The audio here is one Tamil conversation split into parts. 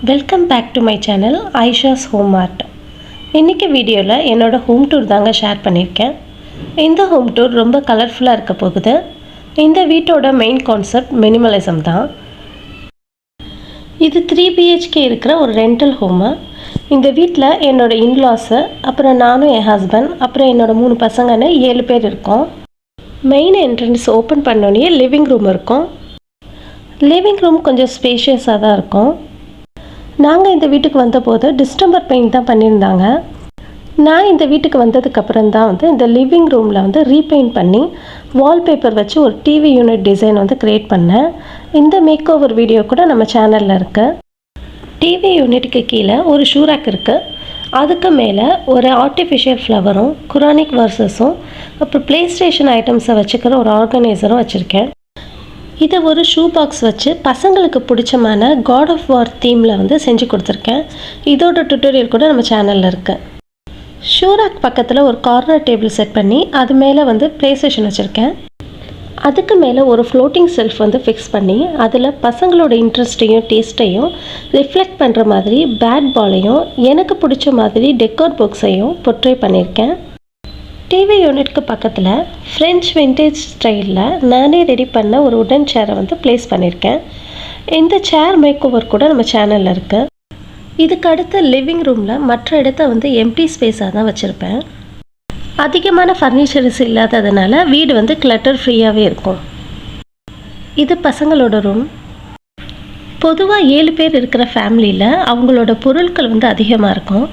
Welcome back to my channel Aisha's home art. இன்றைக்கி வீடியோவில் என்னோடய ஹோம் டூர் தாங்க ஷேர் பண்ணியிருக்கேன். இந்த ஹோம் டூர் ரொம்ப கலர்ஃபுல்லாக இருக்க போகுது. இந்த வீட்டோட மெயின் கான்செப்ட் மினிமலிசம் தான். இது 3 BHK இருக்கிற ஒரு ரெண்டல் ஹோமு. இந்த வீட்டில் என்னோடய இன்லாஸு, அப்புறம் நானும் என் ஹஸ்பண்ட், அப்புறம் என்னோடய 3 பசங்கன்னு 7 பேர் இருக்கோம். மெயின் என்ட்ரன்ஸ் ஓப்பன் பண்ணோடனே லிவிங் ரூம் இருக்கும். லிவிங் ரூம் கொஞ்சம் ஸ்பேஷியஸாக தான் இருக்கும். நாங்கள் இந்த வீட்டுக்கு வந்தபோது டிஸ்டம்பர் பெயிண்ட் தான் பண்ணியிருந்தாங்க. நான் இந்த வீட்டுக்கு வந்ததுக்கப்புறம் தான் இந்த லிவிங் ரூமில் ரீபெயிண்ட் பண்ணி வால்பேப்பர் வச்சு ஒரு டிவி யூனிட் டிசைன் க்ரியேட் பண்ணேன். இந்த மேக் ஓவர் வீடியோ கூட நம்ம சேனலில் இருக்குது. டிவி யூனிட்டுக்கு கீழே ஒரு ஷூ ரேக் இருக்குது. அதுக்கு மேலே ஒரு ஆர்டிஃபிஷியல் ஃப்ளவரும் குரானிக் வர்சஸும் அப்புறம் ப்ளே ஸ்டேஷன் ஐட்டம்ஸை வச்சுக்கிற ஒரு ஆர்கனைசரும் வச்சுருக்கேன். இதை ஒரு ஷூ பாக்ஸ் வச்சு பசங்களுக்கு பிடிச்சமான காட் ஆஃப் வார் தீமில் செஞ்சு கொடுத்துருக்கேன். இதோட டுட்டோரியல் கூட நம்ம சேனலில் இருக்குது. ஷூ ரேக் பக்கத்தில் ஒரு கார்னர் டேபிள் செட் பண்ணி அது மேலே ப்ளே ஸ்டேஷன் வச்சுருக்கேன். அதுக்கு மேலே ஒரு ஃப்ளோட்டிங் செல்ஃப் ஃபிக்ஸ் பண்ணி அதில் பசங்களோட இன்ட்ரெஸ்ட்டையும் டேஸ்ட்டையும் ரிஃப்ளெக்ட் பண்ணுற மாதிரி பேட் பாலையும் எனக்கு பிடிச்ச மாதிரி டெக்கோர் பாக்ஸையும் போர்ட்ரே பண்ணியிருக்கேன். டிவி யூனிட்க்கு பக்கத்தில் ஃப்ரெஞ்ச் விண்டேஜ் ஸ்டைலில் நானே ரெடி பண்ண ஒரு உடன் சேரை ப்ளேஸ் பண்ணியிருக்கேன். இந்த சேர் மேக் ஓவர் கூட நம்ம சேனலில் இருக்குது. இதுக்கு அடுத்த லிவிங் ரூமில் மற்ற இடத்த எம்டி ஸ்பேஸாக தான் வச்சுருப்பேன். அதிகமான ஃபர்னிச்சர்ஸ் இல்லாததுனால வீடு கிளட்டர் ஃப்ரீயாகவே இருக்கும். இது பசங்களோட ரூம். பொதுவாக 7 பேர் இருக்கிற ஃபேமிலியில் அவங்களோட பொருட்கள் அதிகமாக இருக்கும்.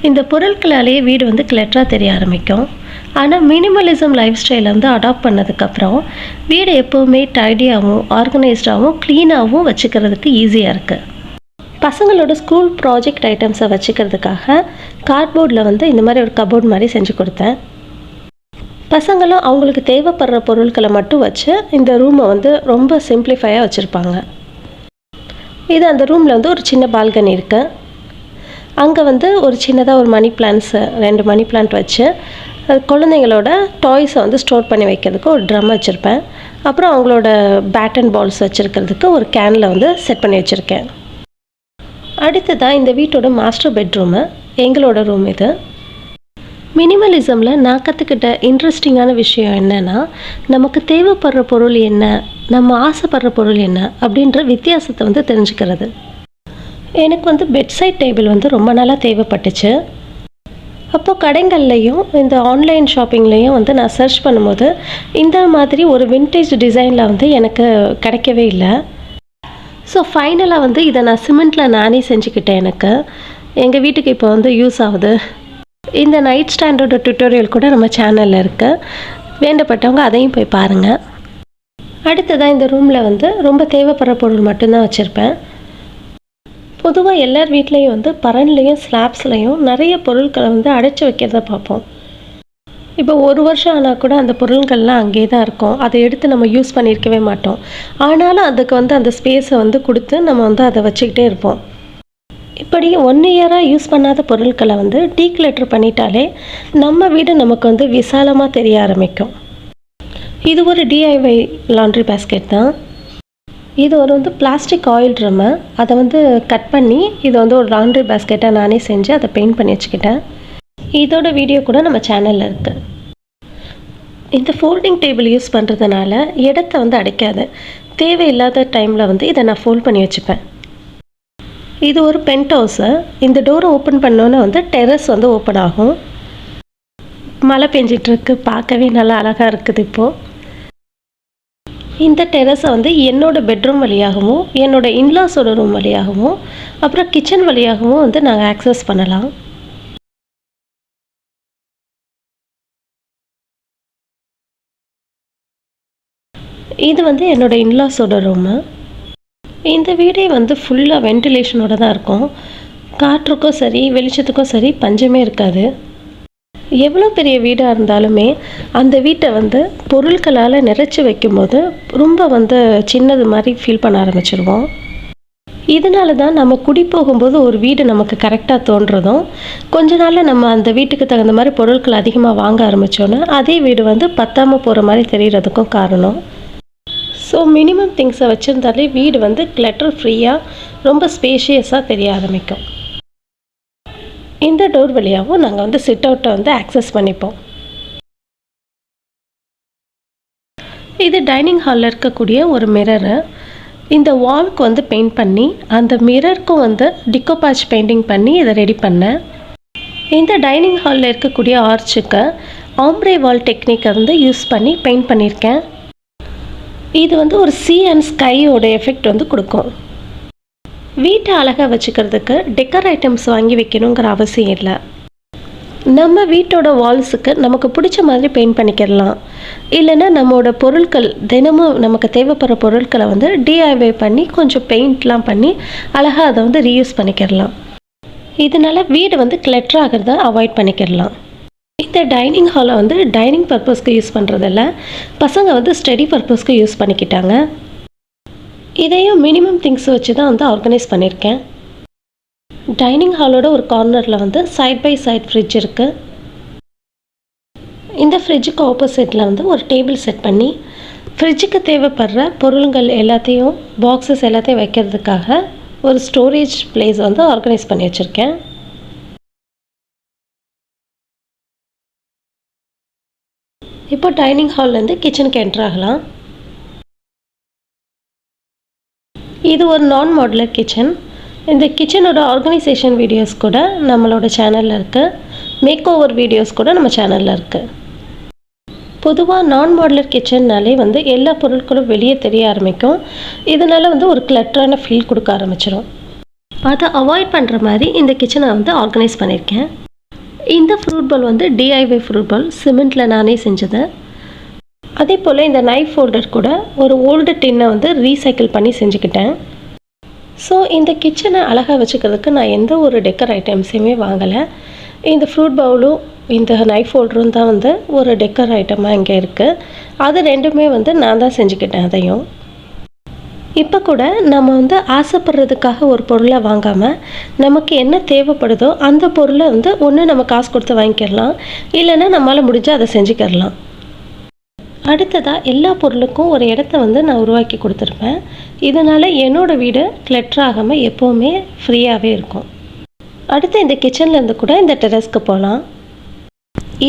இந்த பொருட்களாலேயே வீடு கிளட்டராக தெரிய ஆரம்பிக்கும். ஆனால் மினிமலிசம் லைஃப் ஸ்டைலை அடாப்ட் பண்ணதுக்கப்புறம் வீடு எப்போவுமே டைடியாகவும் ஆர்கனைஸ்டாகவும் க்ளீனாகவும் வச்சுக்கிறதுக்கு ஈஸியாக இருக்குது. பசங்களோட ஸ்கூல் ப்ராஜெக்ட் ஐட்டம்ஸை வச்சுக்கிறதுக்காக கார்ட்போர்டில் இந்த மாதிரி ஒரு கபோர்ட் மாதிரி செஞ்சு கொடுத்தேன். பசங்களும் அவங்களுக்கு தேவைப்படுற பொருட்களை மட்டும் வச்சு இந்த ரூமை ரொம்ப சிம்பிளிஃபையாக வச்சுருப்பாங்க. இது அந்த ரூமில் ஒரு சின்ன பால்கனி இருக்குது. அங்கே ஒரு சின்னதாக ஒரு மணி பிளான்ட்ஸு 2 மணி பிளான்ட் வச்சு குழந்தைங்களோட டாய்ஸை ஸ்டோர் பண்ணி வைக்கிறதுக்கு ஒரு ட்ரம் வச்சுருப்பேன். அப்புறம் அவங்களோட பேட் அண்ட் பால்ஸ் வச்சுருக்கிறதுக்கு ஒரு கேனில் செட் பண்ணி வச்சுருக்கேன். அடுத்ததாக இந்த வீட்டோட மாஸ்டர் பெட்ரூமு, எங்களோட ரூம் இது. மினிமலிசமில் நான் கற்றுக்கிட்ட இன்ட்ரெஸ்டிங்கான விஷயம் என்னென்னா, நமக்கு தேவைப்படுற பொருள் என்ன, நம்ம ஆசைப்படுற பொருள் என்ன அப்படின்ற வித்தியாசத்தை தெரிஞ்சுக்கிறது. எனக்கு பெட்சைட் டேபிள் ரொம்ப நாளாக தேவைப்பட்டுச்சு. அப்போது கடைகள்லையும் இந்த ஆன்லைன் ஷாப்பிங்லேயும் நான் சர்ச் பண்ணும்போது இந்த மாதிரி ஒரு வின்டேஜ் டிசைனில் எனக்கு கிடைக்கவே இல்லை. ஸோ ஃபைனலாக இதை நான் சிமெண்ட்டில் நானே செஞ்சுக்கிட்டேன். எனக்கு எங்கள் வீட்டுக்கு இப்போ யூஸ் ஆகுது. இந்த நைட் ஸ்டாண்டோட டுட்டோரியல் கூட நம்ம சேனலில் இருக்குது. வேண்டப்பட்டவங்க அதையும் போய் பாருங்கள். அடுத்ததாக இந்த ரூமில் ரொம்ப தேவைப்படுற பொருள் மட்டும்தான் வச்சுருப்பேன். பொதுவாக எல்லார் வீட்லேயும் பரன்லேயும் ஸ்லாப்ஸ்லேயும் நிறைய பொருட்களை அடைச்சி வைக்கிறத பார்ப்போம். இப்போ 1 வருஷம் ஆனால் கூட அந்த பொருட்கள்லாம் அங்கே தான் இருக்கும். அதை எடுத்து நம்ம யூஸ் பண்ணியிருக்கவே மாட்டோம். ஆனாலும் அதுக்கு அந்த ஸ்பேஸை கொடுத்து நம்ம அதை வச்சுக்கிட்டே இருப்போம். இப்படி 1 இயராக யூஸ் பண்ணாத பொருட்களை டீக்ளட்டர் பண்ணிட்டாலே நம்ம வீடு நமக்கு விசாலமாக தெரிய ஆரம்பிக்கும். இது ஒரு DIY லாண்ட்ரி பேஸ்கெட் தான். இது ஒரு பிளாஸ்டிக் ஆயில் ட்ரம்மை அதை கட் பண்ணி இதை ஒரு லாண்ட்ரி பேஸ்கெட்டாக நானே செஞ்சு அதை பெயிண்ட் பண்ணி வச்சுக்கிட்டேன். இதோட வீடியோ கூட நம்ம சேனலில் இருக்குது. இந்த ஃபோல்டிங் டேபிள் யூஸ் பண்ணுறதுனால இடத்த அடைக்காது. தேவையில்லாத டைமில் இதை நான் ஃபோல்ட் பண்ணி வச்சுப்பேன். இது ஒரு பென்ட் ஹவுஸு. இந்த டோரை ஓப்பன் பண்ணோன்னே டெரஸ் ஓப்பன் ஆகும். மழை பெஞ்சிட்ருக்கு, பார்க்கவே நல்லா அழகாக இருக்குது. இப்போது இந்த டெரஸை என்னோடய பெட்ரூம் வழியாகவும் என்னோடய இன்லாஸோட ரூம் வழியாகவும் அப்புறம் கிச்சன் வழியாகவும் நாங்கள் ஆக்சஸ் பண்ணலாம். இது என்னோடய இன்லாஸோட ரூமு. இந்த வீடே ஃபுல்லாக வென்டிலேஷனோட தான் இருக்கும். காற்றுக்கும் சரி வெளிச்சத்துக்கும் சரி பஞ்சமே இருக்காது. எவ்வளோ பெரிய வீடாக இருந்தாலுமே அந்த வீட்டை பொருட்களால் நிறைச்சி வைக்கும்போது ரொம்ப சின்னது மாதிரி ஃபீல் பண்ண ஆரம்பிச்சிருவோம். இதனால தான் நம்ம குடி போகும்போது ஒரு வீடு நமக்கு கரெக்டாக தோன்றதும், கொஞ்ச நாளில் நம்ம அந்த வீட்டுக்கு தகுந்த மாதிரி பொருட்கள் அதிகமாக வாங்க ஆரம்பித்தோன்னே அதே வீடு பத்தாமல் போகிற மாதிரி தெரிகிறதுக்கும் காரணம். ஸோ மினிமம் திங்ஸை வச்சுருந்தாலே வீடு கிளட்டர் ஃப்ரீயாக ரொம்ப ஸ்பேஷியஸாக தெரிய ஆரம்பிக்கும். இந்த டோர் வழியாகவும் நாங்கள் வந்து சிட் அவுட்டை வந்து ஆக்சஸ் பண்ணிப்போம். இது டைனிங் ஹாலில் இருக்கக்கூடிய ஒரு மிரரு. இந்த வால்க்கு வந்து பெயிண்ட் பண்ணி அந்த மிரருக்கும் வந்து டிகோபாச் பெயிண்டிங் பண்ணி இதை ரெடி பண்ணேன். இந்த டைனிங் ஹாலில் இருக்கக்கூடிய ஆர்ச்சுக்கு ஆம்ப்ரே வால் டெக்னிக்கை வந்து யூஸ் பண்ணி பெயிண்ட் பண்ணியிருக்கேன். இது வந்து ஒரு சீ அண்ட் ஸ்கையோட எஃபெக்ட் வந்து கொடுக்கும். வீட்டை அழகாக வச்சுக்கிறதுக்கு டெக்கர் ஐட்டம்ஸ் வாங்கி வைக்கணுங்கிற அவசியம் இல்லை. நம்ம வீட்டோட வால்ஸுக்கு நமக்கு பிடிச்ச மாதிரி பெயிண்ட் பண்ணிக்கிடலாம். இல்லைன்னா நம்மளோட பொருட்கள் தினமும் நமக்கு தேவைப்படுற பொருட்களை வந்து டிஐவை பண்ணி கொஞ்சம் பெயிண்ட்லாம் பண்ணி அழகாக அதை வந்து ரீயூஸ் பண்ணிக்கிடலாம். இதனால் வீடு வந்து கிளட்டர் ஆகிறத அவாய்ட் பண்ணிக்கிடலாம். இந்த டைனிங் ஹாலை வந்து டைனிங் பர்பஸ்க்கு யூஸ் பண்ணுறதில்ல, பசங்க வந்து ஸ்டடி பர்பஸ்க்கு யூஸ் பண்ணிக்கிட்டாங்க. இதையும் மினிமம் திங்ஸ் வச்சு தான் வந்து ஆர்கனைஸ் பண்ணியிருக்கேன். டைனிங் ஹாலோட ஒரு கார்னரில் வந்து சைட் பை சைட் ஃப்ரிட்ஜ் இருக்குது. இந்த ஃப்ரிட்ஜுக்கு ஆப்போசிட்டில் வந்து ஒரு டேபிள் செட் பண்ணி ஃப்ரிட்ஜுக்கு தேவைப்படுற பொருள்கள் எல்லாத்தையும் பாக்ஸஸ் எல்லாத்தையும் வைக்கிறதுக்காக ஒரு ஸ்டோரேஜ் பிளேஸ் வந்து ஆர்கனைஸ் பண்ணி வச்சுருக்கேன். இப்போ டைனிங் ஹால்லேருந்து கிச்சனுக்கு என்ட்ரு ஆகலாம். இது ஒரு நான் மாடுலர் கிச்சன். இந்த கிச்சனோட ஆர்கனைசேஷன் வீடியோஸ் கூட நம்மளோட சேனலில் இருக்குது. மேக் ஓவர் வீடியோஸ் கூட நம்ம சேனலில் இருக்குது. பொதுவாக நான் மாடுலர் கிச்சன்னாலே வந்து எல்லா பொருட்களும் வெளியே தெரிய ஆரம்பிக்கும். இதனால் வந்து ஒரு கிளட்டரான ஃபீல் கொடுக்க ஆரம்பிச்சிடும். அதை அவாய்ட் பண்ணுற மாதிரி இந்த கிச்சனை வந்து ஆர்கனைஸ் பண்ணியிருக்கேன். இந்த ஃப்ரூட் பால் வந்து டிஐவை ஃப்ரூட் பால் சிமெண்ட்டில் நானே செஞ்சது. அதே போல் இந்த நைஃப் ஹோல்டர் கூட ஒரு ஓல்டு டின்னை வந்து ரீசைக்கிள் பண்ணி செஞ்சுக்கிட்டேன். ஸோ இந்த கிச்சனை அழகாக வச்சுக்கிறதுக்கு நான் எந்த ஒரு டெக்கர் ஐட்டம்ஸையுமே வாங்கலை. இந்த ஃப்ரூட் பவுலும் இந்த நைஃப் ஹோல்டரும் தான் வந்து ஒரு டெக்கர் ஐட்டமாக இங்கே இருக்குது. அது ரெண்டுமே வந்து நான் தான் செஞ்சுக்கிட்டேன். அதையும் இப்போ கூட நம்ம வந்து ஆசைப்படுறதுக்காக ஒரு பொருளை வாங்காமல் நமக்கு என்ன தேவைப்படுதோ அந்த பொருளை வந்து ஒன்று நம்ம காசு கொடுத்து வாங்கிக்கிடலாம், இல்லைன்னா நம்மளால் முடிஞ்சால் அதை செஞ்சுக்கிடலாம். அடுத்ததாக எல்லா பொருளுக்கும் ஒரு இடத்த வந்து நான் உருவாக்கி கொடுத்துருப்பேன். இதனால் என்னோடய வீடு கிளட்டர் ஆகாமல் எப்போவுமே ஃப்ரீயாகவே இருக்கும். அடுத்து இந்த கிச்சன்லேருந்து கூட இந்த டெரஸ்க்கு போகலாம்.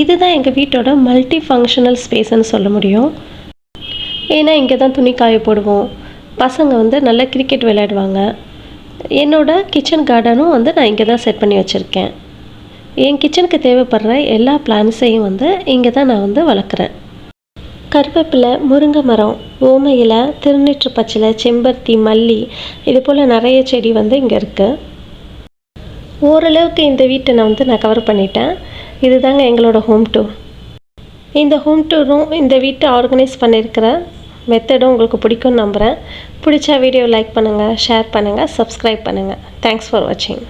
இதுதான் எங்கள் வீட்டோட மல்டி ஃபங்க்ஷனல் ஸ்பேஸ்ன்னு சொல்ல முடியும். ஏன்னா இங்கே தான் துணி காய போடுவோம், பசங்க வந்து நல்லா கிரிக்கெட் விளையாடுவாங்க. என்னோடய கிச்சன் கார்டனும் வந்து நான் இங்கே தான் செட் பண்ணி வச்சுருக்கேன். என் கிச்சனுக்கு தேவைப்படுற எல்லா பிளான்ஸையும் வந்து இங்கே தான் நான் வந்து வளர்க்குறேன். கருவேப்பிலை, முருங்கை மரம், ஓம இலை, திருநீற்று பச்சிலை, செம்பருத்தி, மல்லி, இது போல் நிறைய செடி வந்து இங்கே இருக்குது. ஓரளவுக்கு இந்த வீட்டை நான் கவர் பண்ணிட்டேன். இதுதாங்க எங்களோட ஹோம் டூர். இந்த ஹோம் டூரும் இந்த வீட்டை ஆர்கனைஸ் பண்ணியிருக்கிற மெத்தடும் உங்களுக்கு பிடிக்கும்னு நம்புகிறேன். பிடிச்சா வீடியோ லைக் பண்ணுங்கள், ஷேர் பண்ணுங்கள், சப்ஸ்கிரைப் பண்ணுங்கள். தேங்க்ஸ் ஃபார் வாட்சிங்.